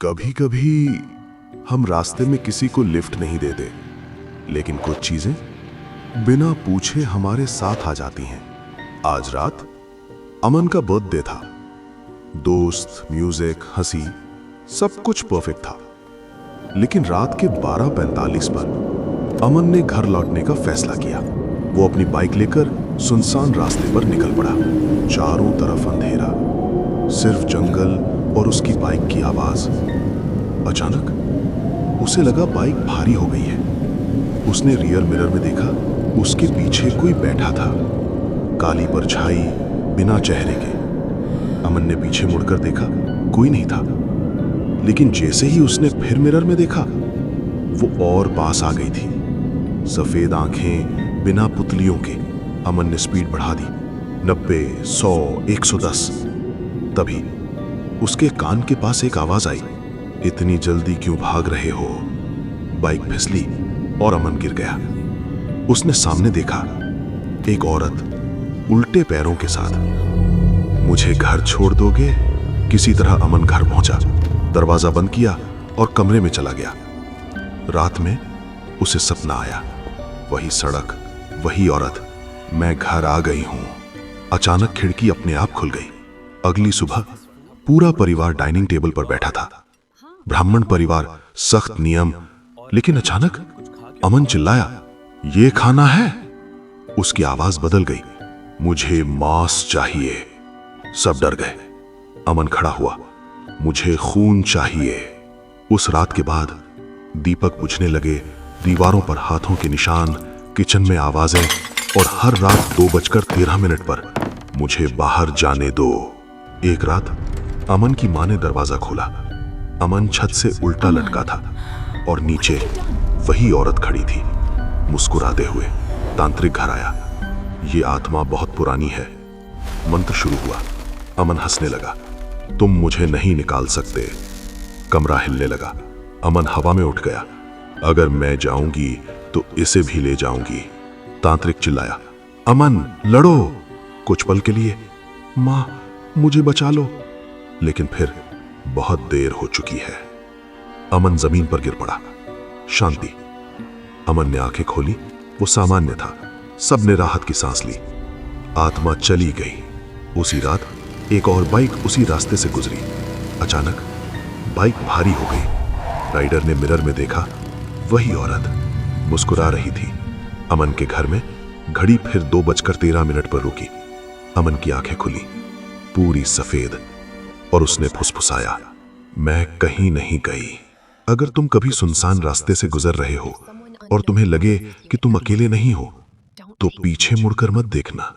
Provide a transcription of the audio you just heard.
कभी कभी हम रास्ते में किसी को लिफ्ट नहीं देते, लेकिन कुछ चीजें बिना पूछे हमारे साथ आ जाती हैं। आज रात अमन का बर्थडे था। दोस्त, म्यूजिक, हंसी, सब कुछ परफेक्ट था। लेकिन रात के 12:45 पर अमन ने घर लौटने का फैसला किया। वो अपनी बाइक लेकर सुनसान रास्ते पर निकल पड़ा। चारों तरफ अंधेरा, सिर्फ जंगल और उसकी बाइक की आवाज। अचानक उसे लगा बाइक भारी हो गई है। उसने रियर मिरर में देखा, उसके पीछे कोई बैठा था, काली परछाई, बिना चेहरे के। अमन ने पीछे मुड़कर देखा, कोई नहीं था। लेकिन जैसे ही उसने फिर मिरर में देखा, वो और पास आ गई थी। सफेद आंखें, बिना पुतलियों के। अमन ने स्पीड बढ़ा दी, 90, 100, 110। तभी उसके कान के पास एक आवाज आई, इतनी जल्दी क्यों भाग रहे हो? बाइक फिसली और अमन गिर गया। उसने सामने देखा, एक औरत उल्टे पैरों के साथ। मुझे घर छोड़ दोगे? किसी तरह अमन घर पहुंचा, दरवाजा बंद किया और कमरे में चला गया। रात में उसे सपना आया, वही सड़क, वही औरत। मैं घर आ गई हूं। अचानक खिड़की अपने आप खुल गई। अगली सुबह पूरा परिवार डाइनिंग टेबल पर बैठा था। ब्राह्मण परिवार, सख्त नियम। लेकिन अचानक अमन चिल्लाया, ये खाना है? उसकी आवाज बदल गई, मुझे मांस चाहिए। सब डर गए। अमन खड़ा हुआ, मुझे खून चाहिए। उस रात के बाद दीपक बुझने लगे, दीवारों पर हाथों के निशान, किचन में आवाजें, और हर रात 2:13 पर मुझे बाहर जाने दो। एक रात अमन की मां ने दरवाजा खोला। अमन छत से उल्टा लटका था और नीचे वही औरत खड़ी थी, मुस्कुराते हुए। तांत्रिक घर आया, ये आत्मा बहुत पुरानी है। मंत्र शुरू हुआ। अमन हंसने लगा, तुम मुझे नहीं निकाल सकते। कमरा हिलने लगा। अमन हवा में उठ गया, अगर मैं जाऊंगी तो इसे भी ले जाऊंगी। तांत्रिक चिल्लाया, अमन लड़ो। कुछ पल के लिए, मां मुझे बचा लो। लेकिन फिर बहुत देर हो चुकी है। अमन जमीन पर गिर पड़ा। शांति। अमन ने आंखें खोली, वो सामान्य था। सबने राहत की सांस ली। आत्मा चली गई। उसी रात एक और बाइक उसी रास्ते से गुजरी। अचानक बाइक भारी हो गई। राइडर ने मिरर में देखा, वही औरत मुस्कुरा रही थी। अमन के घर में घड़ी फिर 2:13 पर रुकी। अमन की आंखें खुली, पूरी सफेद, और उसने फुसफुसाया, मैं कहीं नहीं गई। अगर तुम कभी सुनसान रास्ते से गुजर रहे हो और तुम्हें लगे कि तुम अकेले नहीं हो, तो पीछे मुड़कर मत देखना।